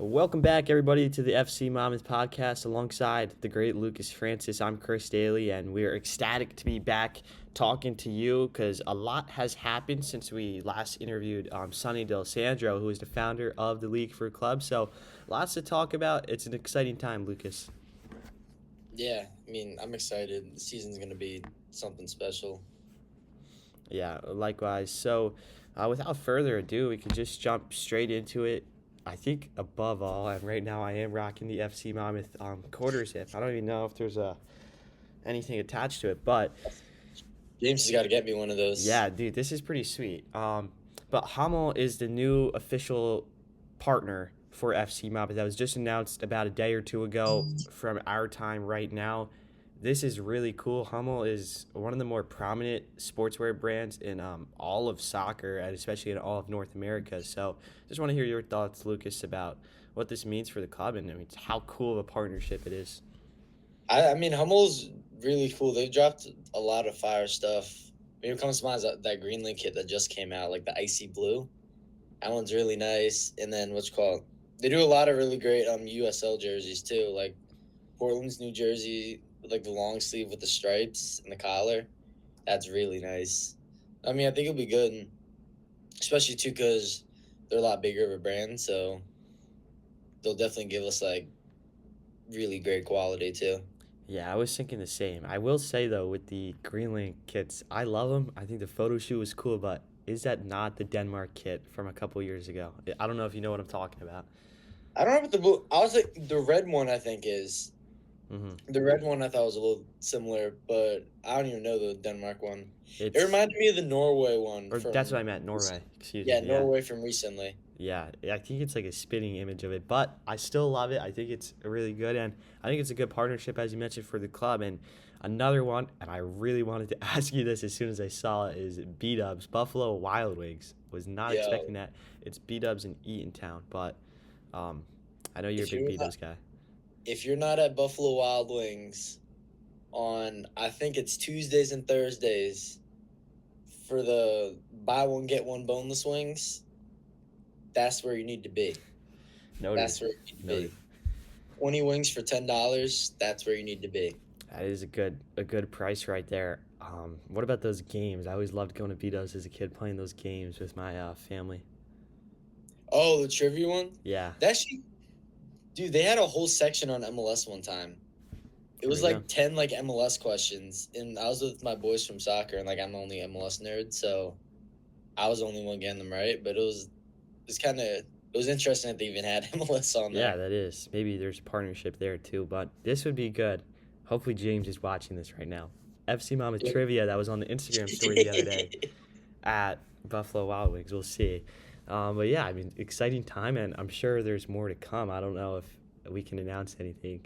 Welcome back, everybody, to the FC Monmouth podcast alongside the great Lucas Francis. I'm Chris Dailey, and we are ecstatic to be back talking to you because a lot has happened since we last interviewed Sonny Del Sandro, who is the founder of the League for Clubs. So, lots to talk about. It's an exciting time, Lucas. Yeah, I'm excited. The season's going to be something special. Yeah, likewise. So, without further ado, we can just jump straight into it. I think above all, and right now I am rocking the FC Monmouth quarter zip. I don't even know if there's anything attached to it, but James has got to get me one of those. yeah, dude, this is pretty sweet. But Hummel is the new official partner for FC Monmouth. That was just announced about a day or two ago from our time right now. This is really cool. Hummel is one of the more prominent sportswear brands in all of soccer and especially in all of North America. So just want to hear your thoughts, Lucas, about what this means for the club and how cool of a partnership it is. Hummel's really cool. They've dropped a lot of fire stuff. What comes to mind is that Greenland kit that just came out, like the icy blue. That one's really nice. And then they do a lot of really great USL jerseys too, like Portland's new jersey, with like the long sleeve with the stripes and the collar. That's really nice. I think it'll be good, especially too because they're a lot bigger of a brand, so they'll definitely give us like really great quality too. Yeah, I was thinking the same. I will say though, with the Greenland kits, I love them. I think the photo shoot was cool, but is that not the Denmark kit from a couple years ago? I don't know if you know what I'm talking about. I don't know what the blue. I was like the red one. I think is Hmm. the red one. I thought was a little similar, but I don't even know the Denmark one. It It's reminded me of the Norway one or that's what from I meant, Norway. Excuse me. yeah, Yeah, Norway from recently. yeah. I think it's like a spitting image of it, but I still love it. I think it's really good, and I think it's a good partnership, as you mentioned, for the club. And another one, and I really wanted to ask you this as soon as I saw it, is B Dubs Buffalo Wild Wings. Was not expecting Yo, that. It's B Dubs in Eatontown, but um, I know you're a if big you're B not Dubs guy. if you're not at Buffalo Wild Wings on I think it's Tuesdays and Thursdays for the buy one get one boneless wings, that's where you need to be. Noted. That's where you need to Noted. be. 20 wings for $10. That's where you need to be. That is a good price right there. What about those games? I always loved going to B Dubs as a kid, playing those games with my family. Oh, the trivia one? Yeah, That shit, dude, they had a whole section on MLS one time. It there was you go. like 10 like MLS questions, and I was with my boys from soccer, and like I'm the only MLS nerd, so I was the only one getting them right. But it was interesting that they even had MLS on Yeah, there. that is. Maybe there's a partnership there too, but this would be good. Hopefully James is watching this right now. FC Mama Yeah. trivia that was on the Instagram story the other day at Buffalo Wild Wings. We'll see. But yeah, exciting time, and I'm sure there's more to come. I don't know if we can announce anything.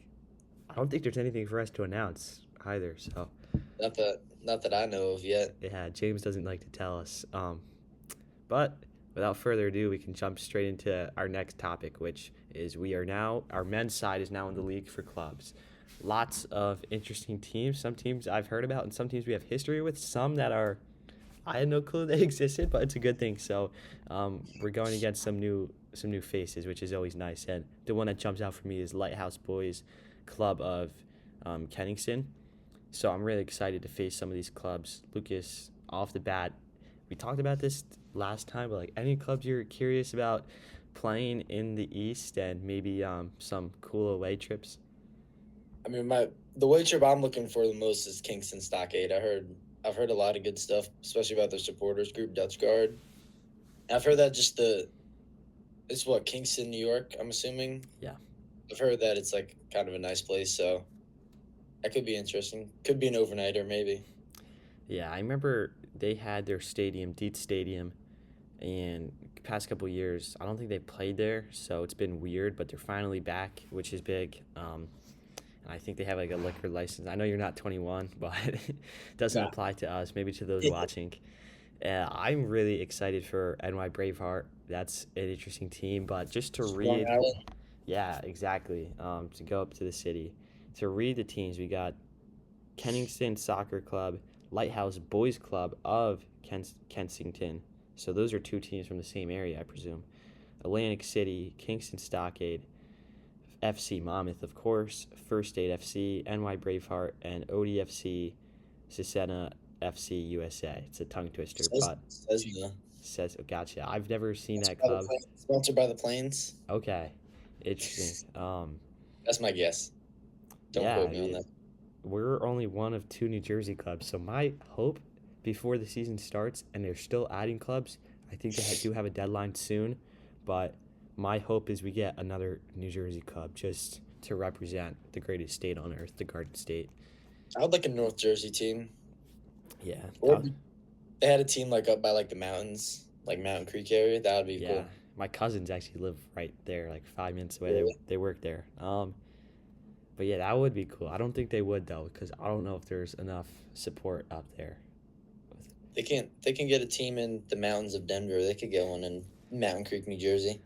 I don't think there's anything for us to announce either. So Not that I know of yet. yeah, James doesn't like to tell us. But without further ado, we can jump straight into our next topic, which is our men's side is now in the league for clubs. Lots of interesting teams. Some teams I've heard about, and some teams we have history with. Some that are, I had no clue they existed, but it's a good thing. So we're going against some new faces, which is always nice. And the one that jumps out for me is Lighthouse Boys Club of Kenningston. So I'm really excited to face some of these clubs. Lucas, off the bat, we talked about this last time, but like any clubs you're curious about playing in the East and maybe some cool away trips. The way trip I'm looking for the most is Kingston Stockade. I've heard a lot of good stuff, especially about their supporters group, Dutch Guard. I've heard that it's what, Kingston, New York, I'm assuming. Yeah. I've heard that it's like kind of a nice place, so that could be interesting. Could be an overnighter, maybe. Yeah, I remember they had their stadium, Dietz Stadium, and past couple years, I don't think they played there, so it's been weird. But they're finally back, which is big. And I think they have like a liquor license. I know you're not 21, but it doesn't Nah. apply to us. Maybe to those watching. I'm really excited for NY Braveheart. That's an interesting team, but just to Long read, Island. yeah, exactly. To go up to the city, to read the teams, we got Kennington Soccer Club, Lighthouse Boys Club of Kensington. So those are two teams from the same area, I presume. Atlantic City, Kingston Stockade, FC Monmouth, of course, First State FC, NY Braveheart, and ODFC Cesena FC USA. It's a tongue twister, but Says no. says, oh, gotcha. I've never seen Sponsored that by the club. Plains. Sponsored by the Plains. Okay, interesting. That's my guess. Don't Yeah, quote me on that. we're only one of two New Jersey clubs. So my hope before the season starts, and they're still adding clubs, I think they do have a deadline soon, but my hope is we get another New Jersey club just to represent the greatest state on earth, the Garden State. I would like a North Jersey team. Yeah. Or they had a team like up by like the mountains, like Mountain Creek area. That would be yeah. cool. My cousins actually live right there, like 5 minutes away. Really? They work there. But yeah, that would be cool. I don't think they would though, because I don't know if there's enough support up there. They can get a team in the mountains of Denver. They could get one in Mountain Creek, New Jersey.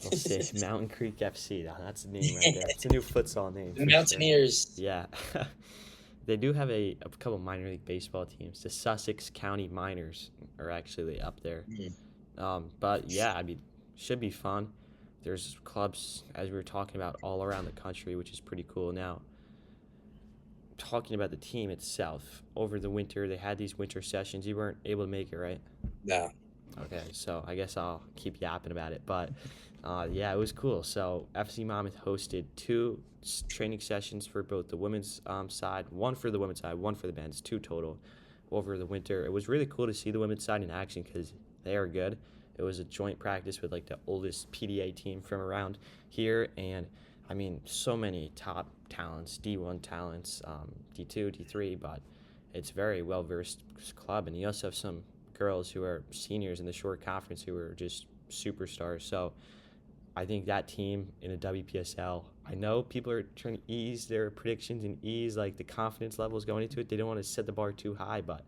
We'll see. Mountain Creek FC. Now, that's a name right there. It's a new futsal name. The Mountaineers. Sure. Yeah. They do have a couple minor league baseball teams. The Sussex County Miners are actually up there. But yeah, I mean, should be fun. There's clubs, as we were talking about, all around the country, which is pretty cool. Now, talking about the team itself, over the winter, they had these winter sessions. You weren't able to make it, right? No. Okay, so I guess I'll keep yapping about it. But yeah, it was cool. So FC Monmouth hosted two training sessions for both the women's side, one for the women's side, one for the men's, two total over the winter. It was really cool to see the women's side in action because they are good. It was a joint practice with like the oldest PDA team from around here, and I mean, so many top talents, D1 talents, D2, D3, but it's a very well-versed club, and you also have some girls who are seniors in the short conference who are just superstars. So I think that team in a WPSL, I know people are trying to ease their predictions and ease like the confidence levels going into it. They don't want to set the bar too high, but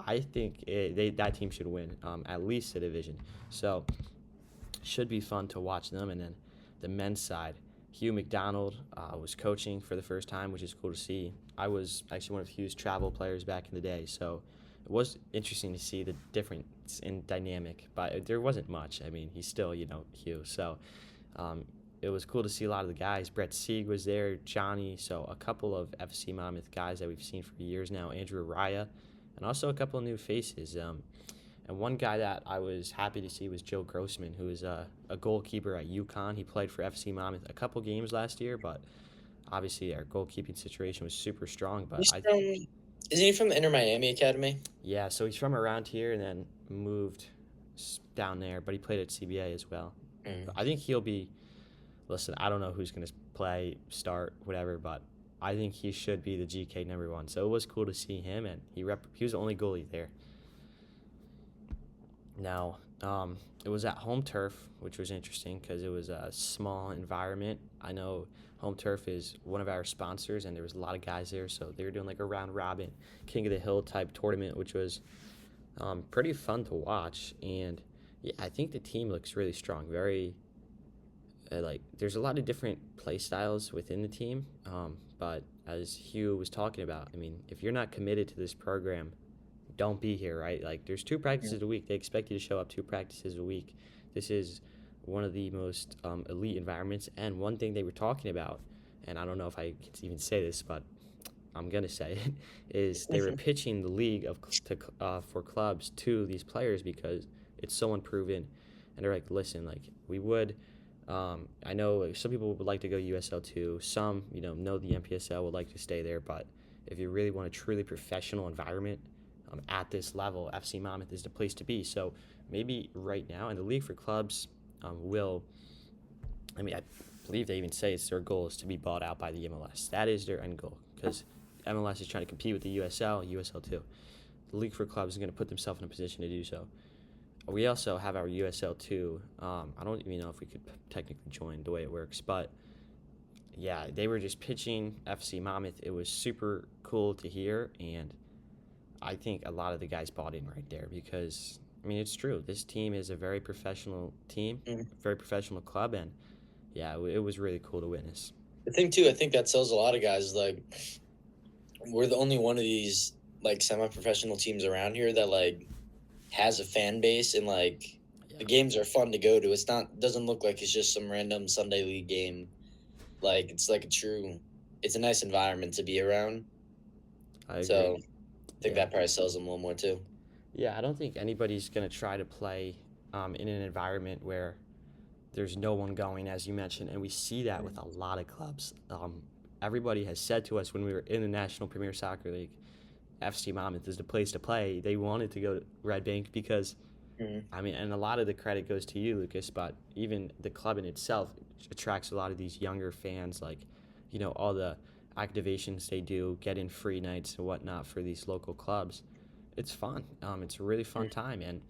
I think that team should win at least a division. So should be fun to watch them. And then the men's side, Hugh McDonald was coaching for the first time, which is cool to see. I was actually one of Hugh's travel players back in the day, so it was interesting to see the difference in dynamic, but there wasn't much. I mean, he's still, Hugh. So it was cool to see a lot of the guys. Brett Sieg was there, Johnny, so a couple of FC Monmouth guys that we've seen for years now, Andrew Raya, and also a couple of new faces. And one guy that I was happy to see was Joe Grossman, who is a goalkeeper at UConn. He played for FC Monmouth a couple games last year, but obviously our goalkeeping situation was super strong. But isn't he from the Inter Miami Academy? Yeah, so he's from around here and then moved down there, but he played at CBA as well. I think he'll be. Listen, I don't know who's going to play, start, whatever, but I think he should be the GK #1. So it was cool to see him, and he was the only goalie there. Now, it was at home turf, which was interesting because it was a small environment. I know home turf is one of our sponsors, and there was a lot of guys there, so they were doing like a round robin, King of the Hill type tournament, which was pretty fun to watch. And yeah, I think the team looks really strong. Very there's a lot of different play styles within the team, but as Hugh was talking about, I mean, if you're not committed to this program, don't be here, right? Like, there's 2 practices a week. They expect you to show up 2 practices a week. This is one of the most elite environments. And one thing they were talking about, and I don't know if I can even say this, but I'm going to say it, is they were pitching the league for clubs to these players because it's so unproven. And they're like, listen, like, we would, I know some people would like to go USL too. Some, know the MPSL would like to stay there. But if you really want a truly professional environment, at this level, FC Monmouth is the place to be. So maybe right now, and the League for Clubs I believe they even say it's their goal is to be bought out by the MLS. That is their end goal because MLS is trying to compete with the USL, USL too. The League for Clubs is going to put themselves in a position to do so. We also have our USL too. I don't even know if we could technically join the way it works, but yeah, they were just pitching FC Monmouth. It was super cool to hear, and I think a lot of the guys bought in right there because, I mean, it's true. This team is a very professional team, very professional club, and, yeah, it was really cool to witness. The thing, too, I think that sells a lot of guys. Like, we're the only one of these, like, semi-professional teams around here that, like, has a fan base and, like, The games are fun to go to. It's not doesn't look like it's just some random Sunday league game. Like it's like a true. It's a nice environment to be around. I agree. So I think Yeah. that probably sells them a little more too. Yeah, I don't think anybody's going to try to play in an environment where there's no one going, as you mentioned, and we see that with a lot of clubs. Everybody has said to us when we were in the National Premier Soccer League, FC Monmouth is the place to play. They wanted to go to Red Bank because, Mhm. I mean, and a lot of the credit goes to you, Lucas, but even the club in itself attracts a lot of these younger fans, like, all the activations they do, get in free nights and whatnot for these local clubs. It's fun. It's a really fun time, and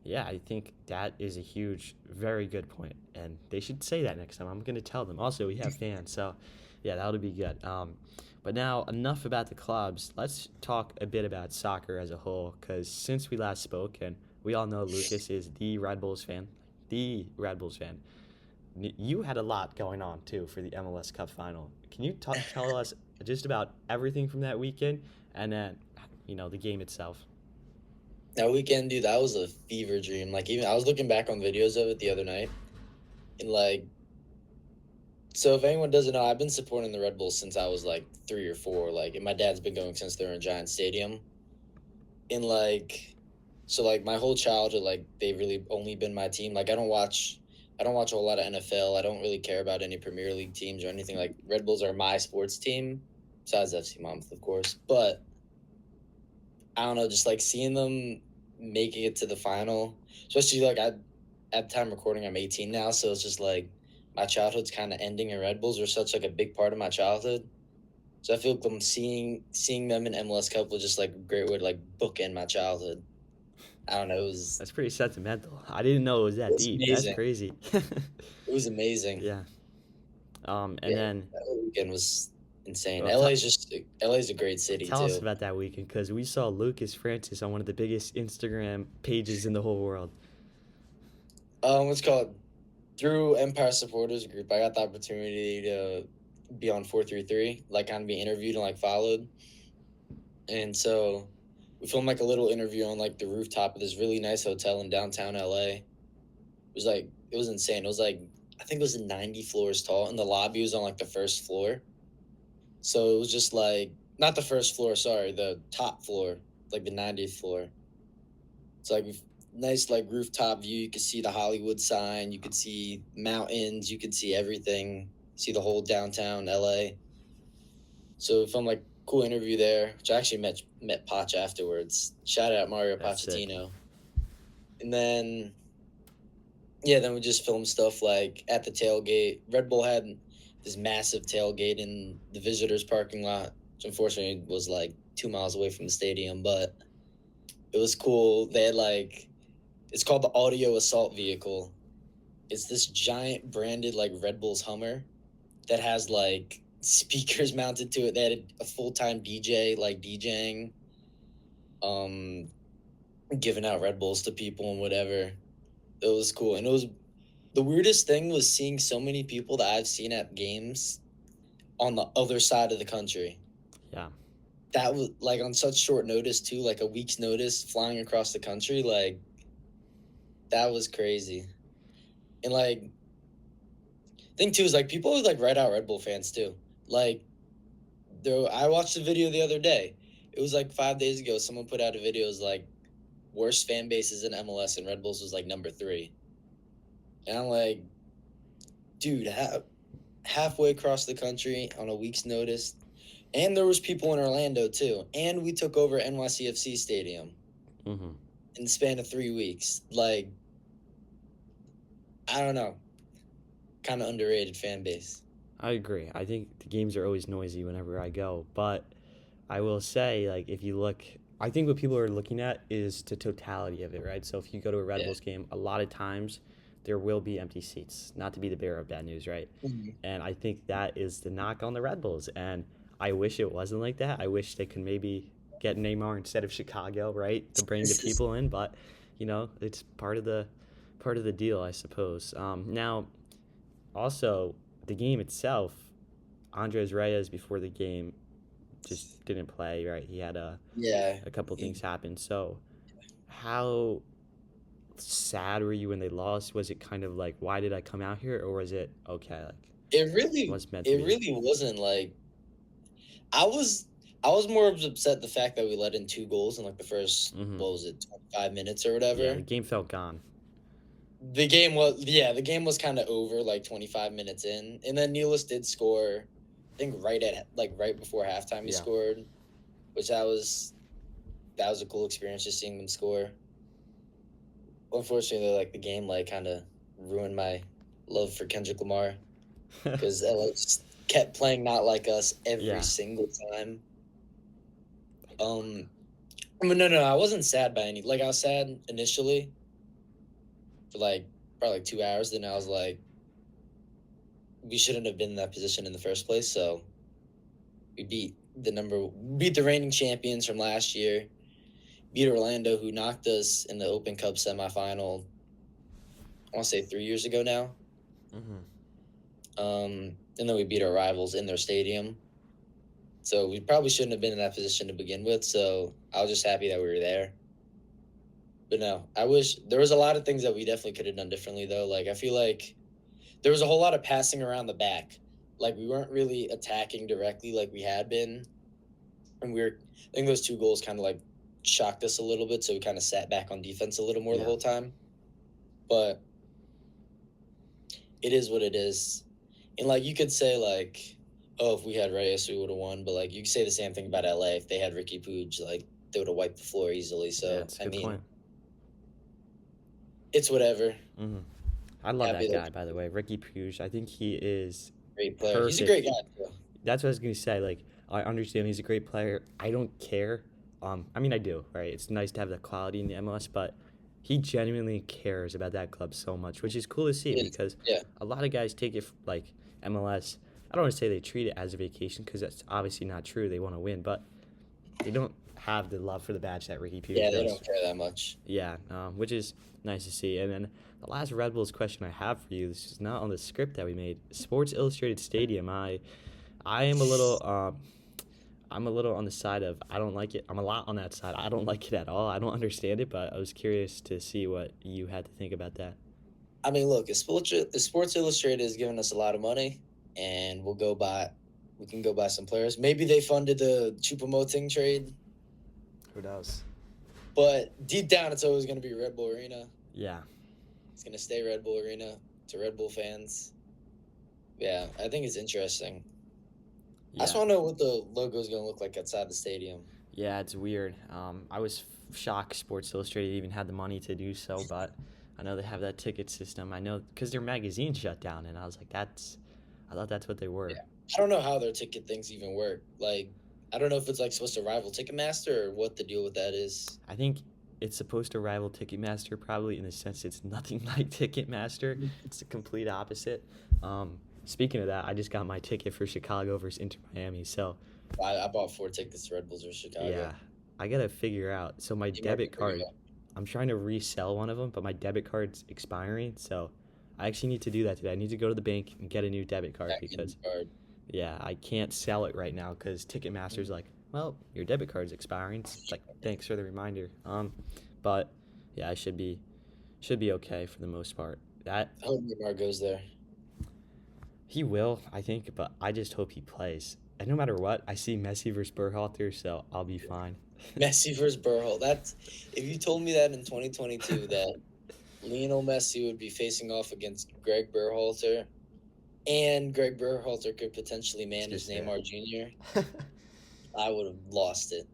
yeah, I think that is a huge, very good point, and they should say that next time. I'm gonna tell them. Also, we have fans, so yeah, that would be good. But now enough about the clubs. Let's talk a bit about soccer as a whole, because since we last spoke, and we all know Lucas is the Red Bulls fan, the Red Bulls fan. You had a lot going on too for the MLS Cup final. Can you tell us just about everything from that weekend, and then the game itself? That weekend, dude, that was a fever dream. Like even I was looking back on videos of it the other night, and like, so if anyone doesn't know, I've been supporting the Red Bulls since I was like 3 or 4. Like, and my dad's been going since they were in Giant Stadium. And like, so like my whole childhood, like they've really only been my team. Like I don't watch a whole lot of NFL. I don't really care about any Premier League teams or anything. Like Red Bulls are my sports team, besides FC Monmouth, of course. But I don't know, just like seeing them making it to the final, especially like at the time recording, I'm 18 now, so it's just like my childhood's kind of ending, and Red Bulls are such like a big part of my childhood. So I feel like I'm seeing them in MLS Cup was just like a great way to like bookend my childhood. I don't know, That's pretty sentimental. I didn't know it was it that was deep. That's amazing. crazy. It was amazing. Yeah. And Yeah, then that whole weekend was insane. well, t- LA's a great city tell us too. about that weekend because we saw Lucas Francis on one of the biggest Instagram pages in the whole world. What's called through Empire Supporters Group. I got the opportunity to be on 433, like kind of be interviewed and like followed. And so we filmed like a little interview on like the rooftop of this really nice hotel in downtown LA. It was insane. It was like I think it was 90 floors tall, and the lobby was on like the first floor. So it was just like not the first floor, sorry, the top floor, like the 90th floor. It's like nice like rooftop view. You could see the Hollywood sign, you could see mountains, you could see everything, see the whole downtown LA. So we filmed like cool interview there, which I actually met Poch afterwards. Shout out Mario That's sick. Pochettino. And then yeah, then we just filmed stuff like at the tailgate. Red Bull had this massive tailgate in the visitors parking lot, which unfortunately was like 2 miles away from the stadium, but it was cool. They had like it's called the audio assault vehicle. It's this giant branded like Red Bull's Hummer that has like speakers mounted to it. They had a full time DJ like DJing, um, giving out Red Bulls to people and whatever. It was cool, and it was the weirdest thing was seeing so many people that I've seen at games on the other side of the country. Yeah. That was like on such short notice too, like a week's notice, flying across the country. Like that was crazy, and like thing too is like people are like right out Red Bull fans too. Like there, I watched the video the other day. It was like 5 days ago. Someone put out a video. It was like worst fan bases in MLS, and Red Bulls was like number 3. And I'm like, dude, halfway across the country on a week's notice, and there was people in Orlando too, and we took over NYCFC Stadium Mm-hmm. in the span of 3 weeks. Like, I don't know, kind of underrated fan base. I agree. I think the games are always noisy whenever I go, but I will say, like, if you look, I think what people are looking at is the totality of it, right? So if you go to a Red Yeah. Bulls game, a lot of times there will be empty seats. Not to be the bearer of bad news, right? Mhm. And I think that is the knock on the Red Bulls. And I wish it wasn't like that. I wish they could maybe get Neymar instead of Chicago, right, to bring the people in. But it's part of the deal, I suppose. Now, also the game itself, Andres Reyes before the game just didn't play, right? He had a Yeah. a couple He- things happen. So how sad were you when they lost? Was it kind of like, why did I come out here, or was it okay, like It really was meant to it be? really wasn't like I was I was more upset the fact that we let in 2 goals in, like, the first, Hmm. what was it, 25 minutes or Yeah, the whatever. game felt gone. The game was kinda over, like, 25 minutes in, and then Nealis did score, I think right before halftime he Yeah. scored, which that was a cool experience just seeing them score. Unfortunately, like, the game, like, kinda ruined my love for Kendrick Lamar because LA just kept playing not like us every Yeah. single time. Um, but no, I wasn't sad by any like, I was sad initially for, like, probably, like, 2 hours, then I was like, "We shouldn't have been in that position in the first place," so we beat the reigning champions from last year, beat Orlando, who knocked us in the Open Cup semifinal, I wanna say 3 years ago now. Hmm. And then we beat our rivals in their stadium. So we probably shouldn't have been in that position to begin with. So I was just happy that we were there. But no, I wish there was a lot of things that we definitely could have done differently though. Like I feel like there was a whole lot of passing around the back. Like we weren't really attacking directly like we had been. And I think those 2 goals kind of like shocked us a little bit. So we kind of sat back on defense a little more the Yeah. whole time. But it is what it is. And like you could say like, oh, if we had Reyes, we would have won. But like you could say the same thing about LA. If they had Ricky Pooge, like they would have wiped the floor easily. Yeah, So it's a I good mean, point. it's whatever. Hmm. I love Happy that that guy, by the way, Ricky Puig. I think he is great player. He's a perfect. great guy too. That's what I was gonna say. Like, I understand he's a great player. I don't care. I mean, I do, right? It's nice to have that quality in the MLS, but he genuinely cares about that club so much, which is cool to see He is. because Yeah, a lot of guys take it like MLS. I don't want to say they treat it as a vacation because that's obviously not true. They want to win, but they don't have the love for the badge that Ricky Puig yeah, they does. don't care that much. Yeah, which is nice to see. And then the last Red Bulls question I have for you, this is not on the script that we made. Sports Illustrated Stadium. I am a little I'm a little on the side of I don't like it. I'm a lot on that side. I don't like it at all. I don't understand it, but I was curious to see what you had to think about that. I mean, look, Sports Illustrated is giving us a lot of money, and we can go buy some players. Maybe they funded the Choupo-Moting trade, Who knows? but deep down, it's always going to be Red Bull Arena. Yeah. It's going to stay Red Bull Arena to Red Bull fans. Yeah, I think it's interesting. I just Yeah. want to know what the logo is going to look like outside the stadium. Yeah, it's weird. I was shocked Sports Illustrated even had the money to do so, but I know they have that ticket system. I know because their magazine shut down, and I was like, I thought that's what they were. Yeah. I don't know how their ticket things even work. Like, I don't know if it's like supposed to rival Ticketmaster or what the deal with that is. I think it's supposed to rival Ticketmaster, probably in the sense it's nothing like Ticketmaster. It's the complete opposite. Speaking of that, I just got my ticket for Chicago versus Inter Miami, so I bought 4 tickets to Red Bulls or Chicago. yeah, I gotta figure out. So my You might debit be figuring card, out. I'm trying to resell one of them, but my debit card's expiring, so I actually need to do that today. I need to go to the bank and get a new debit card Back in because the card. yeah, I can't sell it right now because Ticketmaster's like, well, your debit card's expiring. It's like, thanks for the reminder. But yeah, I should be okay for the most part. That I hope Neymar goes there. he will, I think, but I just hope he plays. And no matter what, I see Messi versus Berhalter, so I'll be fine. Messi versus Burhol. That's if you told me that in 2022 that Lionel Messi would be facing off against Greg Berhalter, and Greg Berhalter could potentially manage just fair. Neymar Jr., I would have lost it.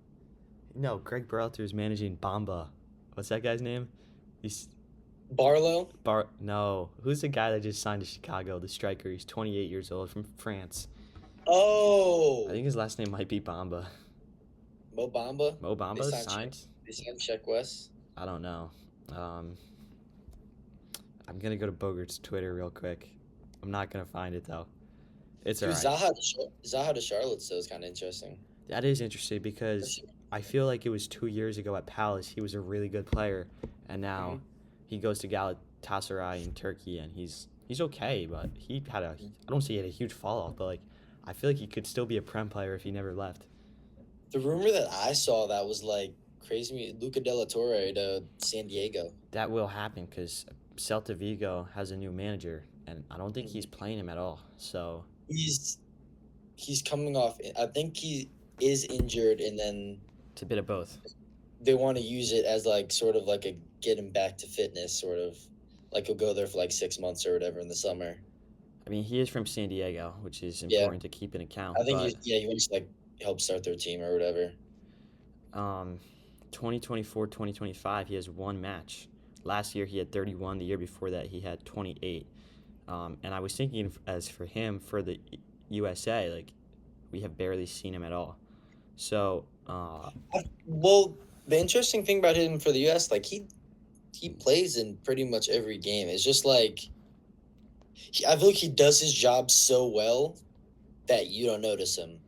No, Greg Berhalter is managing Bamba. What's that guy's name? He's Barlow? No, who's the guy that just signed to Chicago? The striker. He's 28 years old from France. Oh, I think his last name might be Bamba. Mo Bamba? Mo Bamba signed signed? They signed Check West. I don't know. I'm gonna go to Bogart's Twitter real quick. I'm not gonna find it though. It's Dude, alright. Zaha to Charlotte still is kind of interesting. That is interesting because I feel like it was 2 years ago at Palace. He was a really good player, and now he goes to Galatasaray in Turkey, and he's okay, but I don't say he had a huge fall off, but like I feel like he could still be a Prem player if he never left. The rumor that I saw that was like crazy Luca De La Torre to San Diego. That will happen because Celta Vigo has a new manager, and I don't think he's Mhm. playing him at all. So He's he's coming off. I think he is injured, and then it's a bit of both. they want to use it as like sort of like a get him back to fitness sort of. Like he'll go there for like 6 months or whatever in the summer. I mean, he is from San Diego, which is Yeah, important to keep in account. I think But he wants to like help start their team or whatever. um, 2024, 2025, he has one match. Last year he had 31. The year before that he had 28. And I was thinking, as for him, for the USA, like, we have barely seen him at all. So, Well, the interesting thing about him for the U.S., like he plays in pretty much every game. It's just like I feel like he does his job so well that you don't notice him.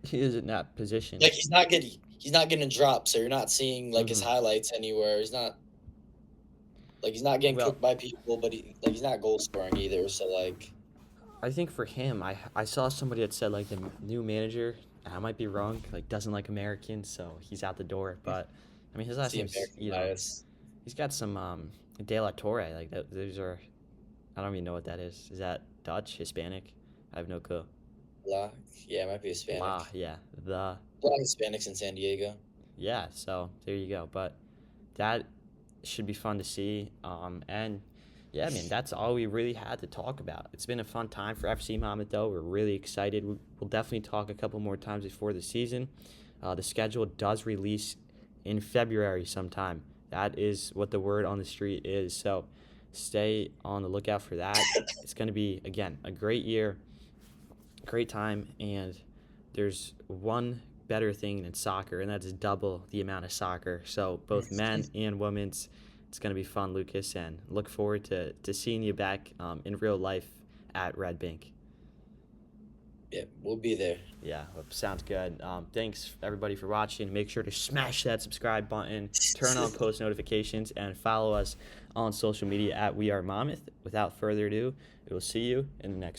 he is in that position. Like he's not getting dropped, so you're not seeing like his Mhm. highlights anywhere. He's not getting Well, cooked by people, but he's not goal scoring either. So like I think for him, I saw somebody that said, like, the new manager, and I might be wrong, like, doesn't like Americans, so he's out the door. But, I mean, his last see name's, American bias. he's got some De La Torre. Like, those are, I don't even know what that is. Is that Dutch, Hispanic? I have no clue. La, yeah, it might be La, Hispanic. yeah, A lot of Hispanics in San Diego. yeah. So there you go. But that should be fun to see. And yeah, I mean, that's all we really had to talk about. It's been a fun time for FC Monmouth, though. We're really excited. We'll definitely talk a couple more times before the season. The schedule does release in February sometime. That is what the word on the street is. So stay on the lookout for that. It's going to be, again, a great year, great time, and there's one better thing than soccer, and that's double the amount of soccer. So both men and women's, it's going to be fun, Lucas, and look forward to seeing you back in real life at Red Bank. Yeah, we'll be there. Yeah, sounds good. Thanks, everybody, for watching. Make sure to smash that subscribe button, turn on post notifications, and follow us on social media at We Are Monmouth. Without further ado, we will see you in the next